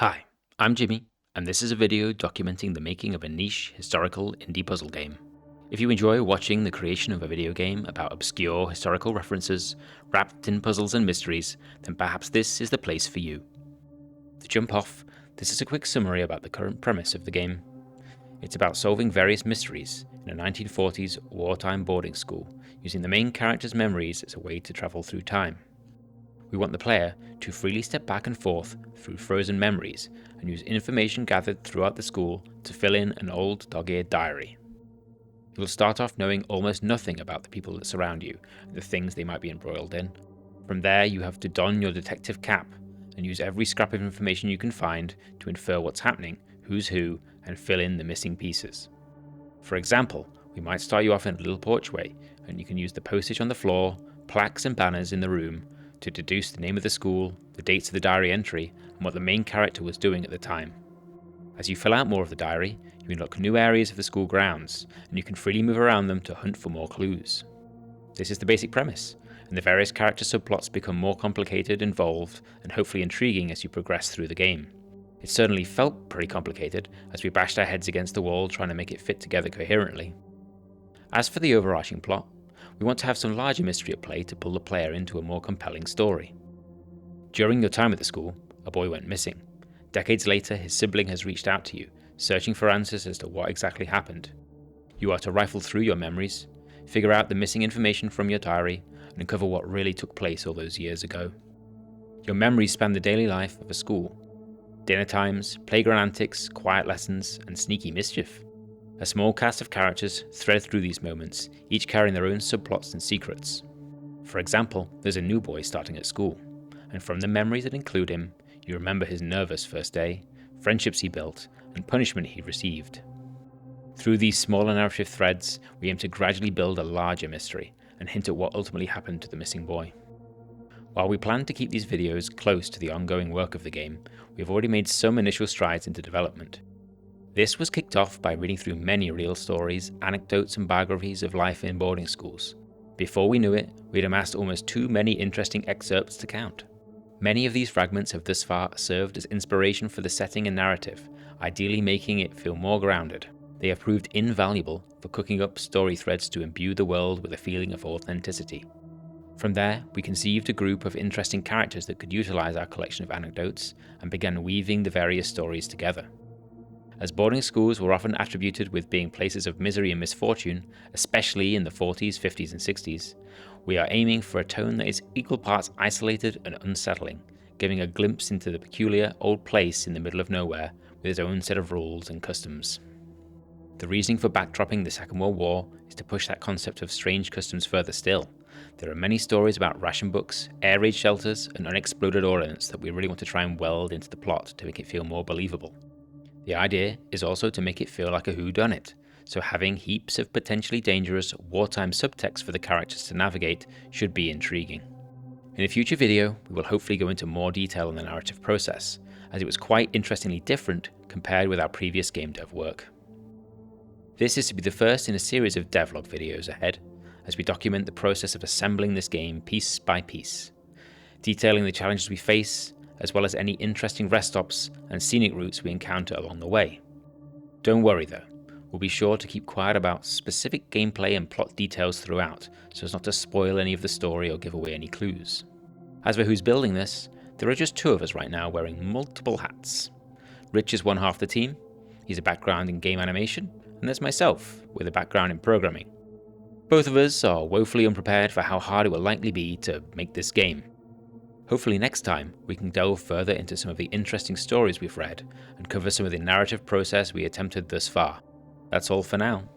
Hi, I'm Jimmy, and this is a video documenting the making of a niche historical indie puzzle game. If you enjoy watching the creation of a video game about obscure historical references wrapped in puzzles and mysteries, then perhaps this is the place for you. To jump off, this is a quick summary about the current premise of the game. It's about solving various mysteries in a 1940s wartime boarding school, using the main character's memories as a way to travel through time. We want the player to freely step back and forth through frozen memories and use information gathered throughout the school to fill in an old dog-eared diary. You'll start off knowing almost nothing about the people that surround you and the things they might be embroiled in. From there, you have to don your detective cap and use every scrap of information you can find to infer what's happening, who's who, and fill in the missing pieces. For example, we might start you off in a little porchway, and you can use the postage on the floor, plaques and banners in the room, to deduce the name of the school, the dates of the diary entry, and what the main character was doing at the time. As you fill out more of the diary, you unlock new areas of the school grounds, and you can freely move around them to hunt for more clues. This is the basic premise, and the various character subplots become more complicated, involved, and hopefully intriguing as you progress through the game. It certainly felt pretty complicated as we bashed our heads against the wall trying to make it fit together coherently. As for the overarching plot, we want to have some larger mystery at play to pull the player into a more compelling story. During your time at the school, a boy went missing. Decades later, his sibling has reached out to you, searching for answers as to what exactly happened. You are to rifle through your memories, figure out the missing information from your diary, and uncover what really took place all those years ago. Your memories span the daily life of a school. Dinner times, playground antics, quiet lessons, and sneaky mischief. A small cast of characters thread through these moments, each carrying their own subplots and secrets. For example, there's a new boy starting at school, and from the memories that include him, you remember his nervous first day, friendships he built, and punishment he received. Through these smaller narrative threads, we aim to gradually build a larger mystery, and hint at what ultimately happened to the missing boy. While we plan to keep these videos close to the ongoing work of the game, we have already made some initial strides into development. This was kicked off by reading through many real stories, anecdotes, and biographies of life in boarding schools. Before we knew it, we'd amassed almost too many interesting excerpts to count. Many of these fragments have thus far served as inspiration for the setting and narrative, ideally making it feel more grounded. They have proved invaluable for cooking up story threads to imbue the world with a feeling of authenticity. From there, we conceived a group of interesting characters that could utilize our collection of anecdotes and began weaving the various stories together. As boarding schools were often attributed with being places of misery and misfortune, especially in the 40s, 50s, and 60s, we are aiming for a tone that is equal parts isolated and unsettling, giving a glimpse into the peculiar old place in the middle of nowhere with its own set of rules and customs. The reasoning for backdropping the Second World War is to push that concept of strange customs further still. There are many stories about ration books, air raid shelters, and unexploded ordnance that we really want to try and weld into the plot to make it feel more believable. The idea is also to make it feel like a whodunit, so having heaps of potentially dangerous wartime subtext for the characters to navigate should be intriguing. In a future video, we will hopefully go into more detail on the narrative process, as it was quite interestingly different compared with our previous game dev work. This is to be the first in a series of devlog videos ahead, as we document the process of assembling this game piece by piece, detailing the challenges we face, as well as any interesting rest stops and scenic routes we encounter along the way. Don't worry though, we'll be sure to keep quiet about specific gameplay and plot details throughout, so as not to spoil any of the story or give away any clues. As for who's building this, there are just two of us right now wearing multiple hats. Rich is one half the team, he's a background in game animation, and there's myself, with a background in programming. Both of us are woefully unprepared for how hard it will likely be to make this game. Hopefully next time we can delve further into some of the interesting stories we've read and cover some of the narrative process we attempted thus far. That's all for now.